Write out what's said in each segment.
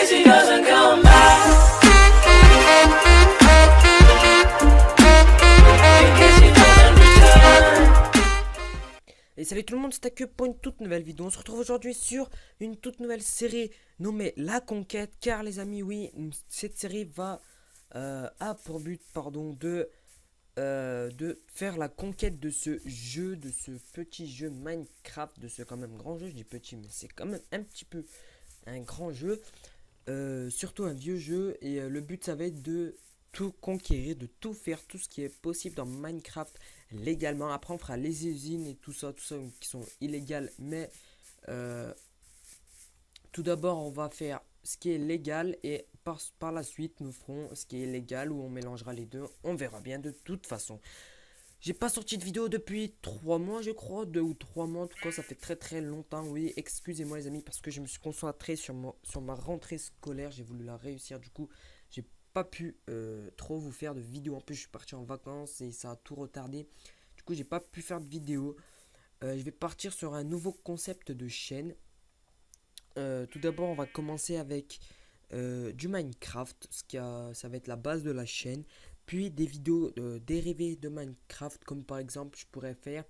case she doesn't come back. In case she doesn't return. Et salut tout le monde, c'est Take pour une toute nouvelle vidéo. On se retrouve aujourd'hui sur une toute nouvelle série nommée La Conquête. Car les amis, oui, cette série va a pour but de faire la conquête de ce jeu, de ce petit jeu Minecraft, de ce quand même grand jeu. Je dis petit, mais c'est quand même un petit peu un grand jeu, surtout un vieux jeu. Et le but, ça va être de tout conquérir, de tout faire, tout ce qui est possible dans Minecraft légalement. Après, on fera les usines et tout ça qui sont illégales, mais tout d'abord, on va faire ce qui est légal et par la suite, nous ferons ce qui est légal ou on mélangera les deux. On verra bien de toute façon. J'ai pas sorti de vidéo depuis 3 mois, je crois, 2 ou 3 mois. En tout cas, ça fait très longtemps. Oui, excusez-moi les amis, parce que je me suis concentré sur ma rentrée scolaire. J'ai voulu la réussir. Du coup, j'ai pas pu trop vous faire de vidéos. En plus, je suis parti en vacances et ça a tout retardé. Du coup, j'ai pas pu faire de vidéo. Je vais partir sur un nouveau concept de chaîne. Tout d'abord, on va commencer avec du Minecraft, ça va être la base de la chaîne. Puis des vidéos dérivées de Minecraft, comme par exemple, je pourrais faire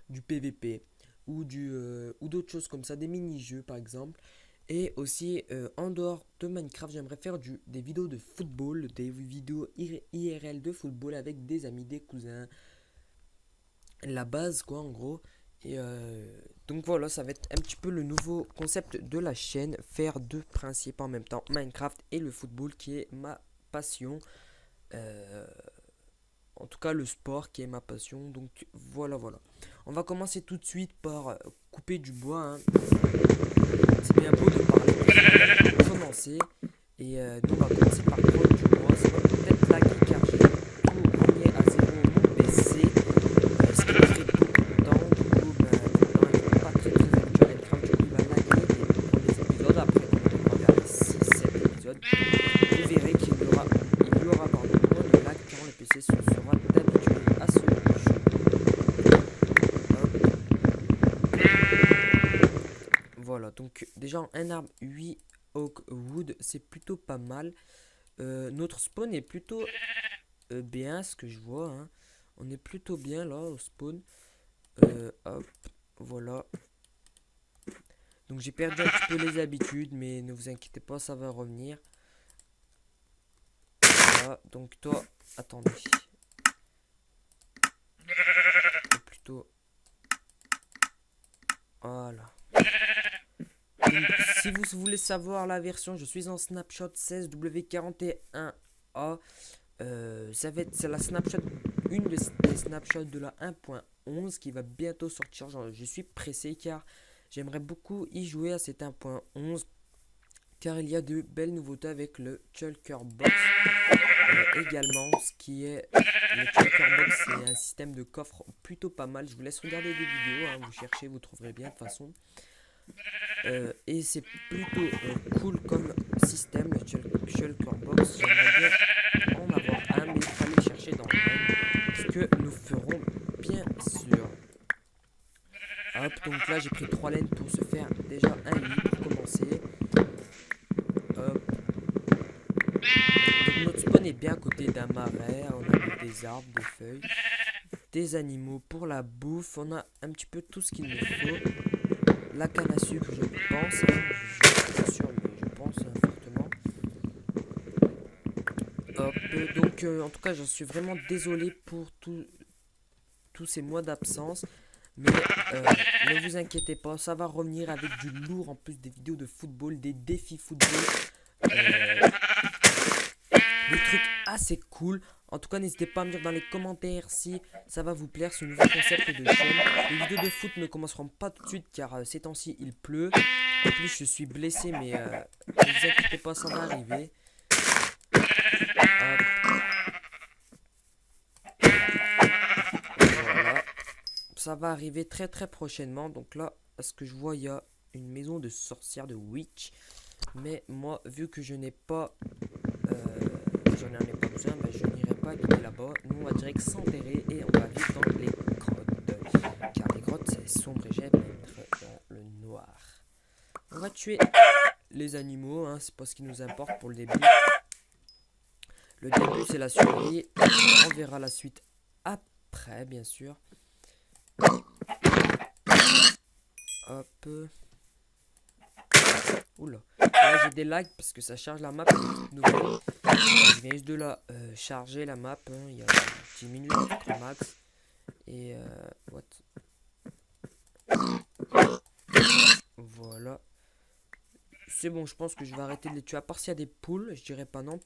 du PVP ou d'autres choses comme ça, des mini-jeux par exemple. Et aussi, en dehors de Minecraft, j'aimerais faire des vidéos de football, des vidéos IRL de football avec des amis, des cousins. La base quoi en gros. Et donc voilà, ça va être un petit peu le nouveau concept de la chaîne, faire deux principes en même temps, Minecraft et le football qui est ma passion, en tout cas le sport qui est ma passion. Donc voilà, on va commencer tout de suite par couper du bois, hein. C'est bien beau de parler, on va commencer. Et donc on va commencer par prendre du bois. Ça va peut-être laguer car j'ai tout remis à zéro mon PC, ce qui m'a pris beaucoup de temps. Du coup, maintenant il n'est pas très actuel. Minecraft, du coup, il va laguer les premiers épisodes. Après, on va vers les 6-7 épisodes. Vous verrez qu'il y aura moins de lag car le PC se sera habitué à ce jeu. Voilà, donc déjà un arbre 8 Oak Wood, c'est plutôt pas mal. Notre spawn est plutôt bien, ce que je vois, hein. On est plutôt bien là au spawn. Hop, voilà. Donc j'ai perdu un petit peu les habitudes, mais ne vous inquiétez pas, ça va revenir. Voilà, donc toi, attendez. Plutôt. Voilà. Donc, si vous voulez savoir la version, je suis en snapshot 16W41A. C'est la snapshot, une des snapshots de la 1.11 qui va bientôt sortir. Je suis pressé car j'aimerais beaucoup y jouer à cette 1.11 car il y a de belles nouveautés avec le Shulker Box. Également, ce qui est le Shulker Box, c'est un système de coffre plutôt pas mal. Je vous laisse regarder des vidéos, hein, vous cherchez, vous trouverez bien de toute façon. Et c'est plutôt cool comme système, le Shulker Box. J'aimerais bien en avoir un, mais il fallait chercher dans le monde, ce que nous ferons bien sûr. Hop, donc là j'ai pris 3 laines pour se faire déjà un lit pour commencer. Hop. Donc notre spawn est bien à côté d'un marais, on a des arbres, des feuilles, des animaux pour la bouffe, on a un petit peu tout ce qu'il nous faut. La canne à sucre, je pense, hein, je suis pas sûr, mais je pense fortement. Hop, donc en tout cas, j'en suis vraiment désolé pour tous ces mois d'absence. Mais ne vous inquiétez pas, ça va revenir avec du lourd, en plus des vidéos de football, des défis football. Des trucs assez cool. En tout cas, n'hésitez pas à me dire dans les commentaires si ça va vous plaire ce nouveau concept de chaîne. Les vidéos de foot ne commenceront pas tout de suite car ces temps-ci il pleut. En plus, je suis blessé, mais ne vous inquiétez pas, ça va arriver. Voilà. Ça va arriver très prochainement. Donc là, à ce que je vois, il y a une maison de sorcière, de witch. Mais moi, vu que je n'ai pas... j'en ai pas besoin, ben je n'irai pas habiter là-bas. Nous, on va direct s'enterrer et on va vivre dans les grottes. Car les grottes, c'est sombre et j'aime être dans le noir. On va tuer les animaux, hein, c'est pas ce qui nous importe pour le début. Le début c'est la survie, on verra la suite après bien sûr. Hop. Oula. Là j'ai des lags parce que ça charge la map nouvelle. Je viens juste de la charger la map, hein, il y a 10 minutes au max. Et what? Voilà. C'est bon, je pense que je vais arrêter de les tuer. À part s'il y a des poules, je dirais pas non.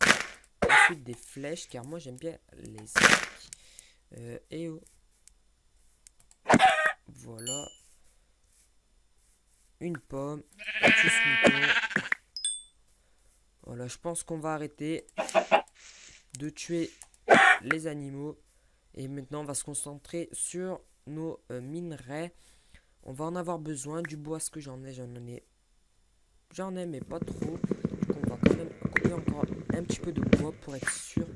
Ensuite des flèches, car moi j'aime bien les sacs. Et oh. Voilà. Une pomme. Un petit mouton. Voilà, je pense qu'on va arrêter de tuer les animaux. Et maintenant, on va se concentrer sur nos minerais. On va en avoir besoin. Du bois, ce que j'en ai, mais pas trop. Donc, on va quand même couper encore un petit peu de bois pour être sûr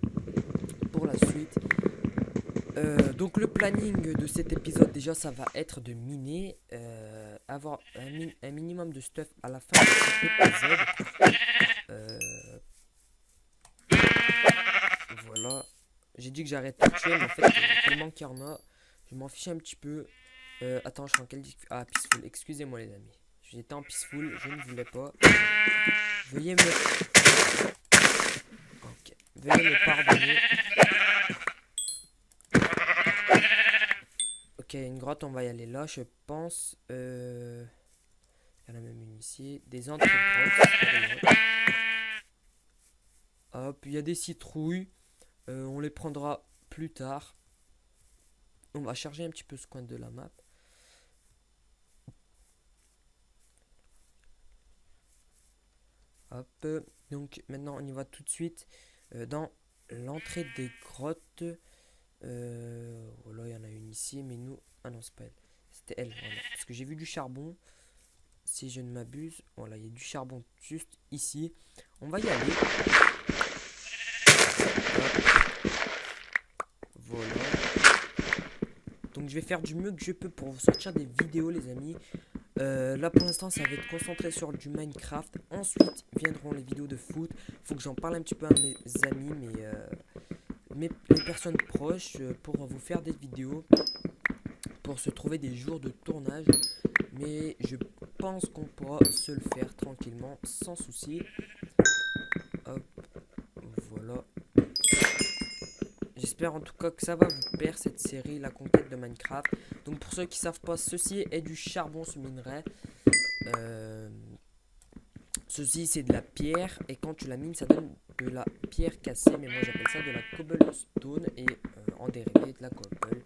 pour la suite. Donc le planning de cet épisode déjà ça va être de miner, avoir un minimum de stuff à la fin de cet épisode. Voilà, j'ai dit que j'arrête de tuer mais en fait tellement qu'il y en a, je m'en fiche un petit peu. Attends, je suis en quel disque? Ah, peaceful, excusez-moi les amis, j'étais en peaceful, je ne voulais pas. Veuillez me pardonner. Ok, une grotte, on va y aller là, je pense. Il y en a même une ici. Des entrées de grotte. Hop, il y a des citrouilles. On les prendra plus tard. On va charger un petit peu ce coin de la map. Hop, donc maintenant on y va tout de suite dans l'entrée des grottes. Voilà, il y en a une ici, mais nous... Ah non, c'est pas elle. C'était elle, voilà. Parce que j'ai vu du charbon, si je ne m'abuse. Voilà, il y a du charbon juste ici. On va y aller. Voilà. Donc je vais faire du mieux que je peux pour vous sortir des vidéos, les amis. Là pour l'instant ça va être concentré sur du Minecraft. Ensuite viendront les vidéos de foot. Faut que j'en parle un petit peu à mes amis, mais les personnes proches pour vous faire des vidéos, pour se trouver des jours de tournage. Mais je pense qu'on pourra se le faire tranquillement, sans souci. Hop, voilà. J'espère en tout cas que ça va vous plaire cette série, la conquête de Minecraft. Donc pour ceux qui savent pas, ceci est du charbon, ce minerai. Ceci c'est de la pierre et quand tu la mines ça donne de la pierre cassée, mais moi j'appelle ça de la cobblestone et en dérivé de la cobble.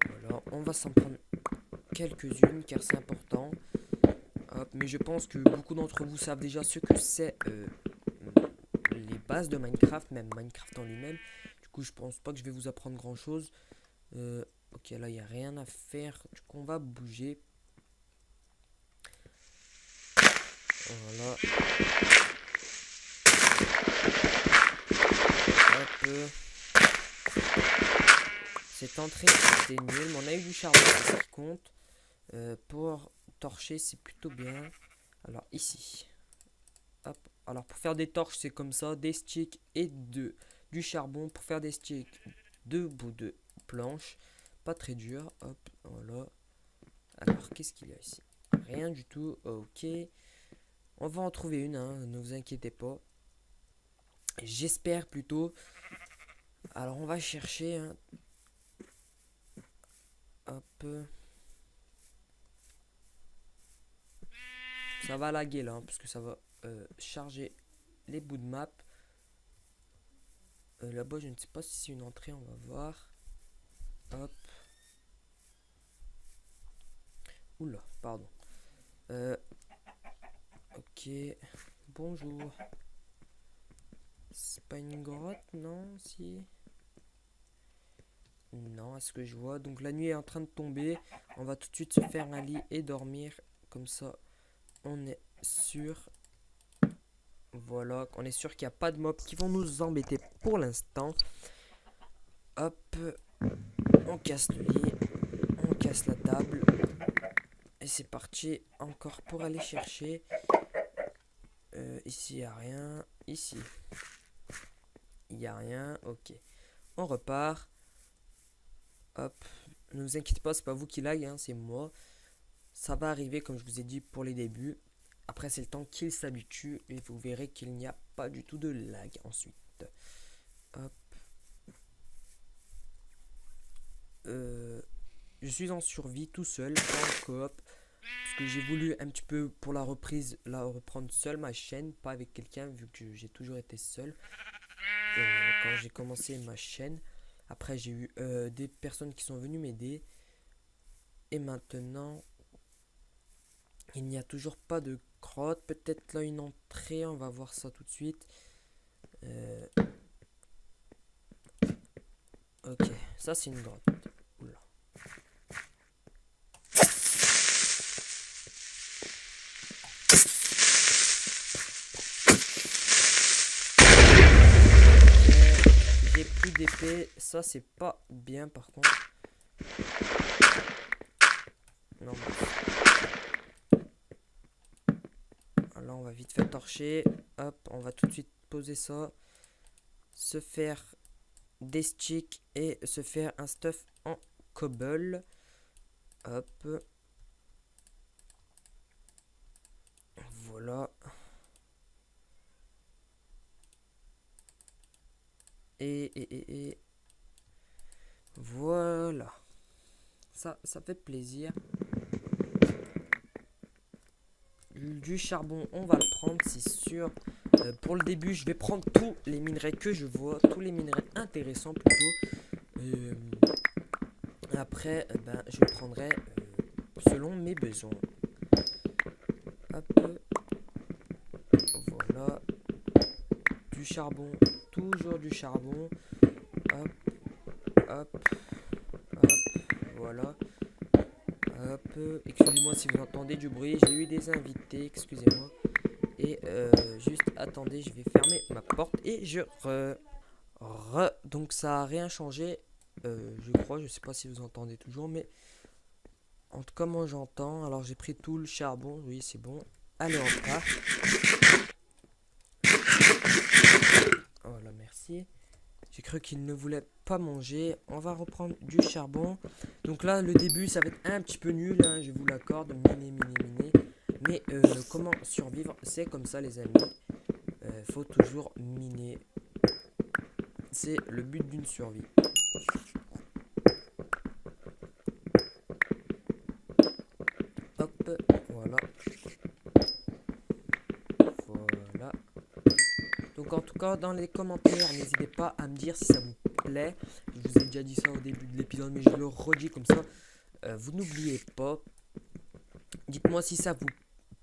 Voilà, on va s'en prendre quelques-unes car c'est important. Hop, mais je pense que beaucoup d'entre vous savent déjà ce que c'est les bases de Minecraft, même Minecraft en lui-même. Du coup je pense pas que je vais vous apprendre grand chose. Ok, là il n'y a rien à faire, du coup on va bouger. Voilà. Hop. Cette entrée c'était nul, mais on a eu du charbon, c'est ce qui compte. Pour torcher c'est plutôt bien. Alors ici. Hop. Alors pour faire des torches c'est comme ça, des sticks et du charbon. Pour faire des sticks, 2 bouts de planche. Pas très dur. Hop, voilà. Alors qu'est-ce qu'il y a ici? Rien du tout. Ok. On va en trouver une, hein, ne vous inquiétez pas. J'espère plutôt. Alors on va chercher. Hein. Hop. Ça va laguer là, hein, parce que ça va charger les bouts de map. Là-bas, je ne sais pas si c'est une entrée, on va voir. Hop. Oula, pardon. Ok. Bonjour. C'est pas une grotte, non? Si. Non, à ce que je vois. Donc la nuit est en train de tomber. On va tout de suite se faire un lit et dormir. Comme ça, on est sûr. Voilà, on est sûr qu'il n'y a pas de mobs qui vont nous embêter pour l'instant. Hop. On casse le lit. On casse la table. Et c'est parti encore pour aller chercher Ici, il n'y a rien. Ici, il n'y a rien. Ok. On repart. Hop. Ne vous inquiétez pas, c'est pas vous qui lag, hein, c'est moi. Ça va arriver, comme je vous ai dit, pour les débuts. Après, c'est le temps qu'il s'habitue et vous verrez qu'il n'y a pas du tout de lag ensuite. Hop. Je suis en survie tout seul, pas en coop. Parce que j'ai voulu un petit peu pour la reprise, reprendre seul ma chaîne, pas avec quelqu'un, vu que j'ai toujours été seul. Quand j'ai commencé ma chaîne. Après, j'ai eu des personnes qui sont venues m'aider. Et maintenant, il n'y a toujours pas de grotte. Peut-être là une entrée, on va voir ça tout de suite. Ok, ça c'est une grotte. Oula. J'ai plus d'épée, ça c'est pas bien par contre. Non. Alors on va vite fait torcher. Hop, on va tout de suite poser ça. Se faire des sticks et se faire un stuff en cobble. Hop. Voilà. Et voilà. Ça fait plaisir. Du charbon, on va le prendre, c'est sûr. Pour le début, je vais prendre tous les minerais que je vois, tous les minerais intéressants plutôt. Après, je prendrai selon mes besoins. Hop. Voilà. Du charbon, toujours du charbon. Hop, hop, hop. Voilà. Hop. Excusez-moi si vous entendez du bruit, j'ai eu des invités, excusez-moi. Et juste attendez, je vais fermer ma porte et je donc ça a rien changé. Je crois, je sais pas si vous entendez toujours, mais en tout cas moi j'entends. Alors j'ai pris tout le charbon, oui c'est bon. Allez on part. Voilà, merci. J'ai cru qu'il ne voulait pas manger. On va reprendre du charbon. Donc là le début ça va être un petit peu nul, hein, je vous l'accorde, miner. Mais comment survivre, c'est comme ça les amis. Faut toujours miner. C'est le but d'une survie. Hop, voilà. Voilà. Donc en tout cas, dans les commentaires, n'hésitez pas à me dire si ça vous plaît. Je vous ai déjà dit ça au début de l'épisode, mais je le redis comme ça. Vous n'oubliez pas. Dites-moi si ça vous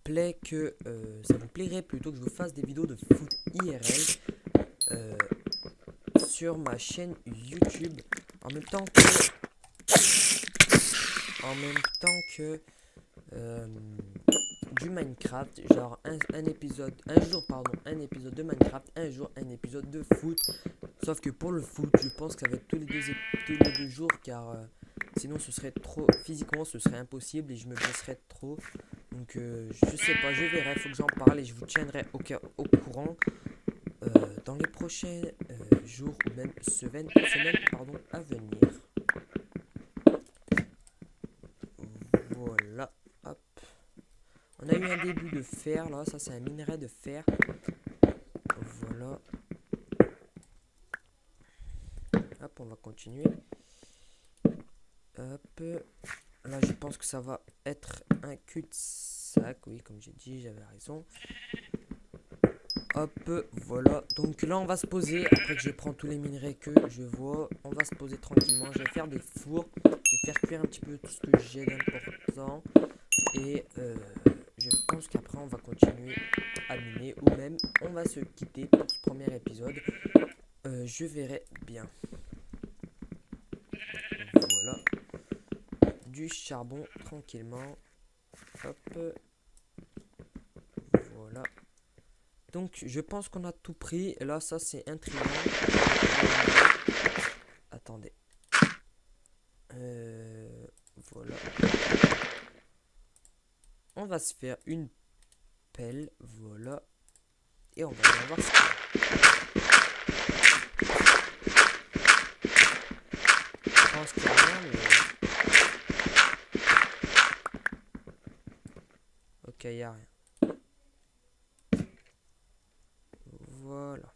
plaît, que ça vous plairait plutôt que je vous fasse des vidéos de foot IRL sur ma chaîne YouTube. En même temps que du Minecraft, genre un épisode de Minecraft, un jour un épisode de foot. Sauf que pour le foot, je pense que ça va être tous les deux jours, car sinon ce serait trop, physiquement ce serait impossible et je me blesserais trop. Donc je sais pas, je verrai, faut que j'en parle et je vous tiendrai au courant dans les prochains jours ou même semaines à venir. Voilà, hop. On a eu un début de fer là, ça c'est un minerai de fer. Voilà. Hop, on va continuer. Hop. Là je pense que ça va être un cul-de-sac. Oui, comme j'ai dit, j'avais raison. Hop, voilà. Donc là on va se poser. Après que je prends tous les minerais que je vois, on va se poser tranquillement. Je vais faire des fours. Je vais faire cuire un petit peu tout ce que j'ai d'important. Et je pense qu'après on va continuer à miner. Ou même on va se quitter pour ce premier épisode. Je verrai bien. Voilà. Du charbon tranquillement. Hop. Voilà. Donc je pense qu'on a tout pris. Et là ça c'est intriguant. Attendez. Voilà. On va se faire une pelle. Voilà. et on va bien voir ce qu'il y a. Je pense qu'il n'y a rien, mais... Ok, il n'y a rien. Voilà.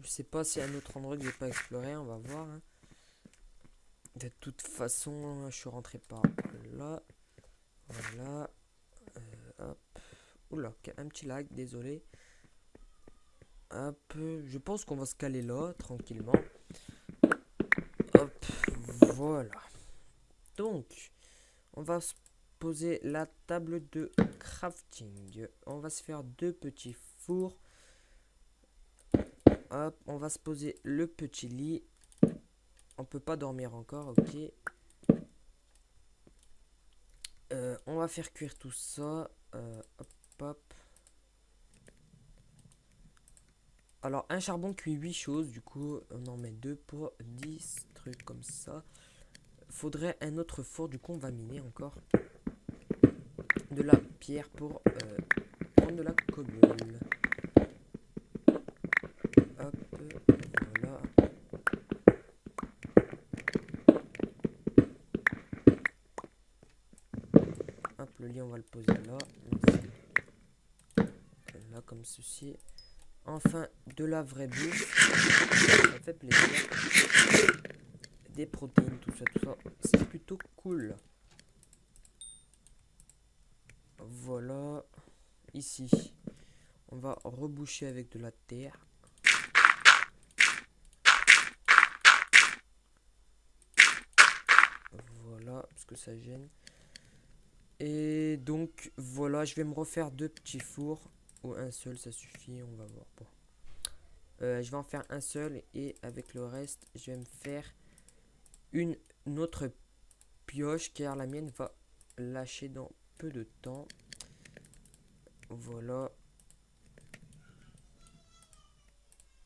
Je sais pas s'il y a un autre endroit que j'ai pas exploré, on va voir. Hein. De toute façon, je suis rentré par là. Voilà. Hop. Oula, un petit lag, désolé. Hop. Je pense qu'on va se caler là, tranquillement. Hop. Voilà. Donc, on va se poser la table de crafting. On va se faire 2 petits fours. Hop, on va se poser le petit lit. On peut pas dormir encore, ok. On va faire cuire tout ça. Hop, hop. Alors, un charbon cuit 8 choses. Du coup, on en met 2 pour 10 trucs comme ça. Faudrait un autre four. Du coup, on va miner encore de la pierre pour prendre de la commune. Hop, voilà. Hop, le lit, on va le poser là. Là, comme ceci. Enfin, de la vraie bouffe. Ça fait plaisir. Des protéines, tout ça, tout ça. C'est plutôt cool. Voilà. Ici, on va reboucher avec de la terre. Voilà, parce que ça gêne. Et donc, voilà, je vais me refaire 2 petits fours. Ou un seul, ça suffit, on va voir. Bon. Je vais en faire un seul et avec le reste, je vais me faire une autre pioche car la mienne va lâcher dans peu de temps. Voilà.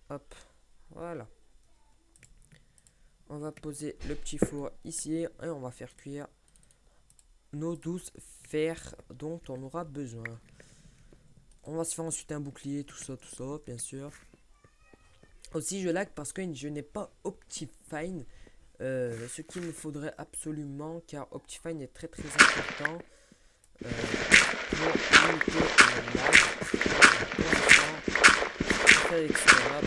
Hop, voilà. On va poser le petit four ici et on va faire cuire nos 12 fers dont on aura besoin. On va se faire ensuite un bouclier, tout ça, bien sûr. Aussi, je lag parce que je n'ai pas Optifine. Ce qu'il me faudrait absolument, car Optifine est très très important pour limiter le lag. Pour l'instant, je fais avec ce qu'on a.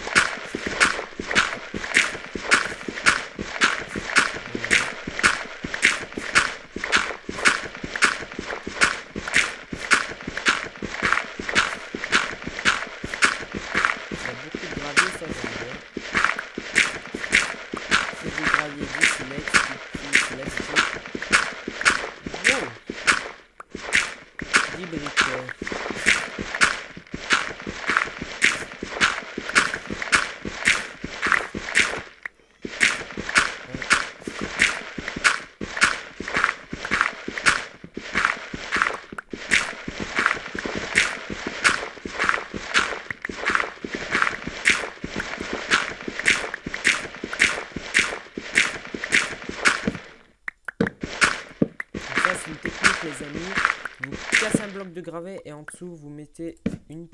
C'est une technique les amis, vous cassez un bloc de gravet et en dessous vous mettez une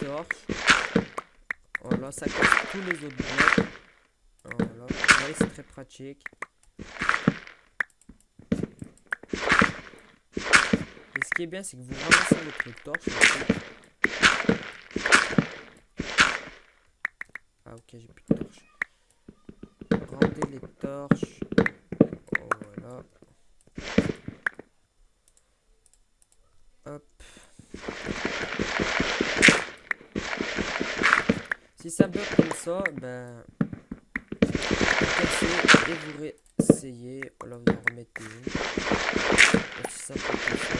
torche. Voilà, ça casse tous les autres blocs. Voilà, vous voyez c'est très pratique. Et ce qui est bien c'est que vous ramassez votre torche. Ah ok, j'ai plus de torche. Rendez les torches. Voilà. Hop. Si ça bloque comme ça, ben vous cassez et vous réessayez. Voilà, vous en remettez une. Aussi simple que ça.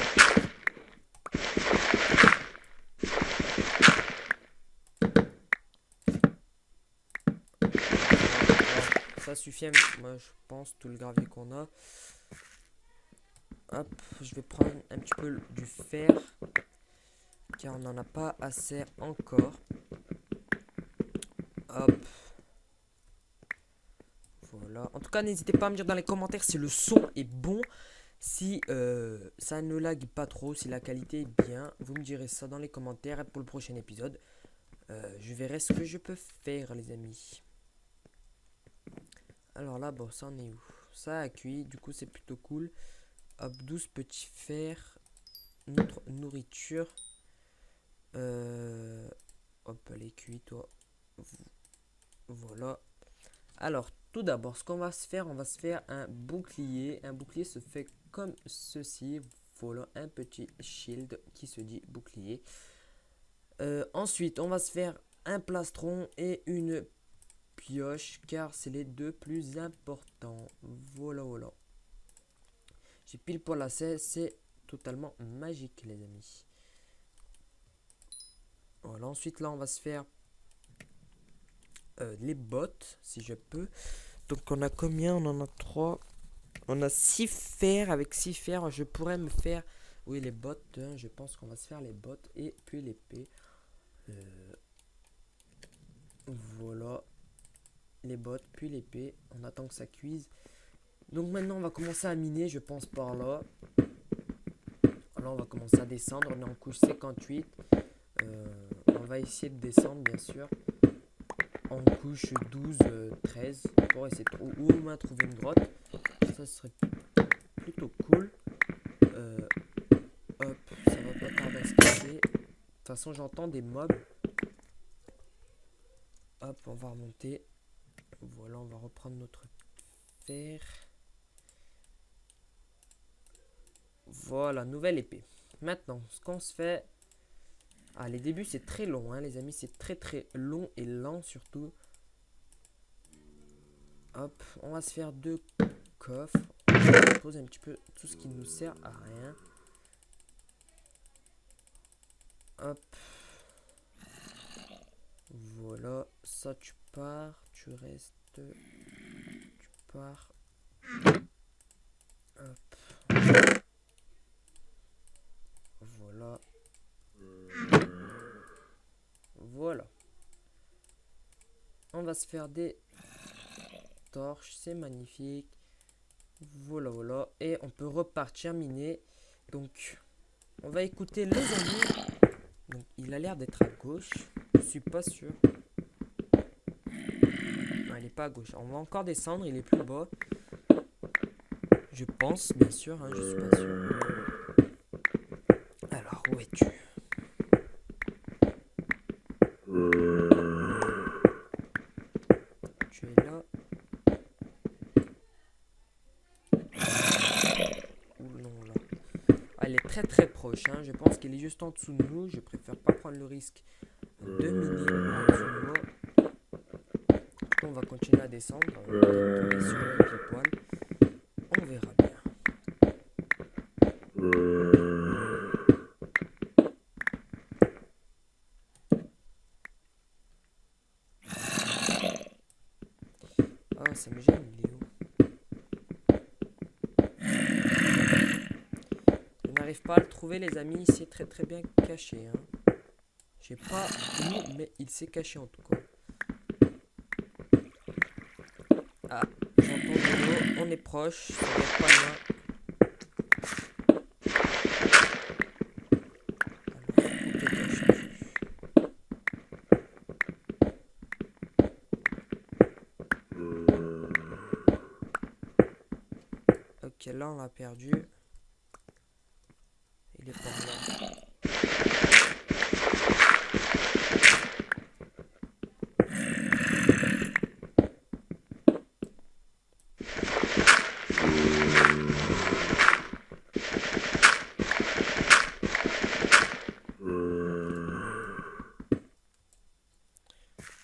Ça suffit, moi je pense, tout le gravier qu'on a. Hop, je vais prendre un petit peu du fer car on n'en a pas assez encore. Hop. Voilà. En tout cas, n'hésitez pas à me dire dans les commentaires si le son est bon Si ça ne lag pas trop, si la qualité est bien, vous me direz ça dans les commentaires. Et pour le prochain épisode, je verrai ce que je peux faire, les amis. Alors là, bon, ça en est où? Ça a cuit, du coup c'est plutôt cool. Hop, 12 petits fers. Notre nourriture. Hop, elle est cuite, toi. Voilà. Alors, tout d'abord, ce qu'on va se faire, on va se faire un bouclier. Un bouclier se fait comme ceci. Voilà, un petit shield qui se dit bouclier. Ensuite, on va se faire un plastron et une pioche, car c'est les deux plus importants. Voilà, voilà. J'ai pile poil assez, c'est totalement magique, les amis. Voilà, ensuite, là, on va se faire les bottes, si je peux. Donc, on a combien? On en a 3. On a 6 fers. Avec 6 fers, je pourrais me faire... Oui, les bottes, hein, je pense qu'on va se faire les bottes et puis l'épée. Voilà. Les bottes, puis l'épée. On attend que ça cuise. Donc maintenant, on va commencer à miner, je pense, par là. Là, on va commencer à descendre. On est en couche 58. On va essayer de descendre, bien sûr. En couche 12, 13. Pour essayer de au moins trouver une grotte. Ça serait plutôt cool. Hop, ça va pas tarder à se casser. De toute façon, j'entends des mobs. Hop, on va remonter. Voilà, on va reprendre notre fer. Voilà, nouvelle épée. Maintenant, ce qu'on se fait... Ah, les débuts, c'est très long, hein, les amis. C'est très, très long et lent, surtout. Hop, on va se faire 2 coffres. On pose un petit peu tout ce qui nous sert à rien. Hop. Voilà, ça tu pars, tu restes, tu pars. Hop. Voilà. Voilà. On va se faire des torches, c'est magnifique. Voilà, voilà. Et on peut repartir miner. Donc, on va écouter le zombie. Donc, il a l'air d'être à gauche. Je suis pas sûr. Non, il est pas à gauche. On va encore descendre, il est plus bas. Je pense, bien sûr, hein, je suis pas sûr. Alors, où es-tu? Tu es là. Ou non, là. Ah, il est très très proche, hein. Je pense qu'il est juste en dessous de nous. Je préfère pas prendre le risque de miner en dessous de moi. On va continuer à descendre. On va tomber sur le pied poil. On verra bien. Ah, ça me gêne, il est où? Je n'arrive pas à le trouver, les amis. Il s'est très très bien caché, hein. Je sais pas où, mais il s'est caché en tout cas. Ah, j'entends de l'eau. On est proche. Ça doit être pas loin. Ok, là on l'a perdu. Il est par là.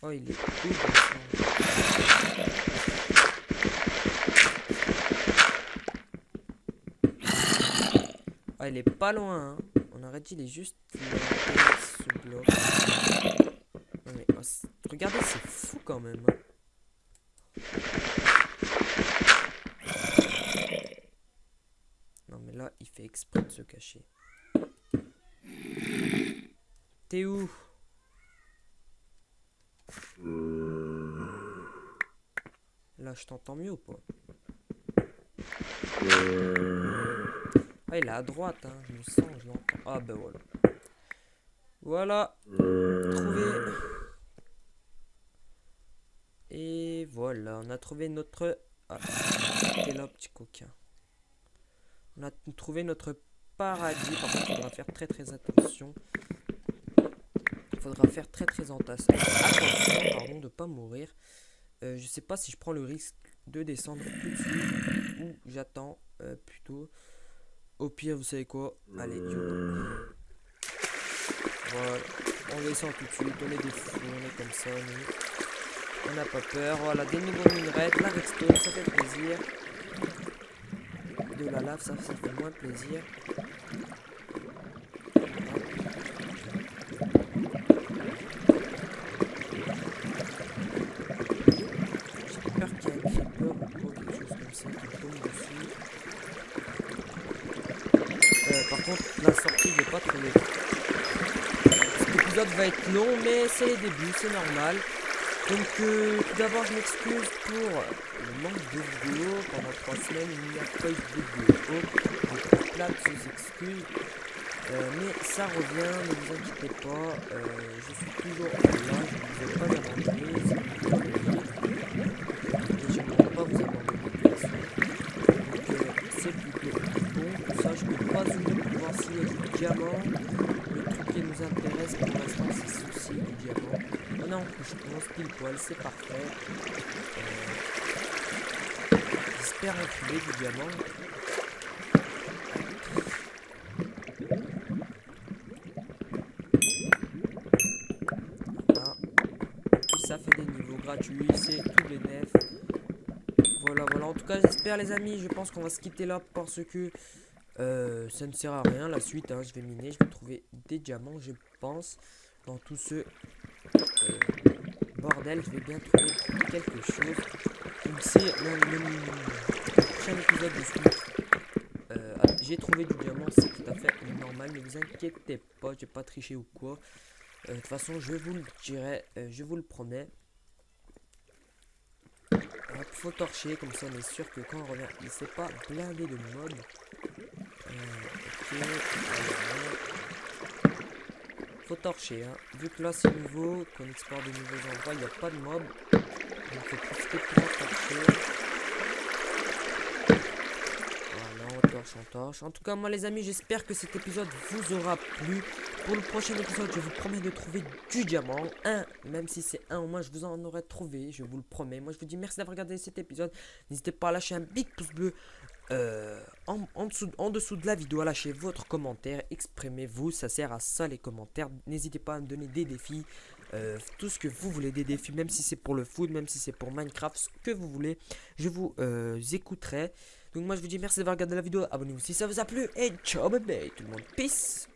Oh, il est où? Ah, il est pas loin, hein. On aurait dit, il est juste là, ce bloc. Non, mais, oh, regardez, c'est fou quand même, hein. Non, mais là, il fait exprès de se cacher. T'es où? Là, je t'entends mieux ou pas? Ah, il est à droite, hein. Je le sens, je l'entends. Ah, ben voilà. Voilà. Trouvé. Et voilà, on a trouvé notre... Ah, t'es là, petit coquin. On a trouvé notre paradis. Par contre, il faudra faire très attention. Il faudra faire très attention, pardon, de pas mourir. Je sais pas si je prends le risque de descendre tout de suite ou j'attends plutôt. Au pire, vous savez quoi? Allez, you. Voilà, on descend tout de suite. On est des fous, on est comme ça, nous. On n'a pas peur. Voilà, des nouveaux minerais, la redstone, ça fait plaisir. De la lave, ça fait moins plaisir. J'ai peur qu'il y ait un creeper ou quoi, quelque chose comme ça qui tombe dessus. Par contre, la sortie, je vais pas trouver. Cet épisode va être long, mais c'est les débuts, c'est normal. Donc, tout d'abord, je m'excuse pour le manque de vidéos. Pendant 3 semaines, il n'y a pas eu de vidéo. Donc, là, je m'excuse. Mais ça revient, ne vous inquiétez pas. Je suis toujours là, je ne vous ai pas abandonné. Et je ne vais pas vous abandonner de toute façon. Donc, c'est plutôt bon. Pour ça, je peux pas zoomer pour voir s'il y a du diamant. Le truc qui nous intéresse pour l'instant, c'est ceci, du diamant. On est en couche 11, pile poil, c'est parfait. J'espère en trouver du diamant. Voilà. Puis ça fait des niveaux gratuits, c'est tout bénef. Voilà, en tout cas, j'espère les amis, je pense qu'on va se quitter là parce que ça ne sert à rien. La suite, hein, je vais miner, je vais trouver des diamants, je pense. Dans tout ce bordel, je vais bien trouver quelque chose. Donc c'est le prochain épisode de ce j'ai trouvé du diamant, c'est tout à fait normal, ne vous inquiétez pas, j'ai pas triché ou quoi. De toute façon, je vous le dirai, je vous le promets. Faut torcher, comme ça on est sûr que quand on revient, il s'est pas blindé de mobs. Ok, faut torcher, hein. Vu que là c'est nouveau, qu'on explore de nouveaux endroits, il n'y a pas de mobs. Donc faut profiter pour en torcher. Voilà, on torche. En tout cas, moi les amis, j'espère que cet épisode vous aura plu. Pour le prochain épisode, je vous promets de trouver du diamant. Même si c'est un au moins, je vous en aurai trouvé, je vous le promets. Moi je vous dis merci d'avoir regardé cet épisode. N'hésitez pas à lâcher un big pouce bleu. En dessous de la vidéo, à lâcher votre commentaire, exprimez-vous, ça sert à ça les commentaires. N'hésitez pas à me donner des défis, tout ce que vous voulez, des défis, même si c'est pour le foot, même si c'est pour Minecraft, ce que vous voulez, je vous écouterai. Donc moi je vous dis merci d'avoir regardé la vidéo, abonnez-vous si ça vous a plu et ciao bébé tout le monde, peace.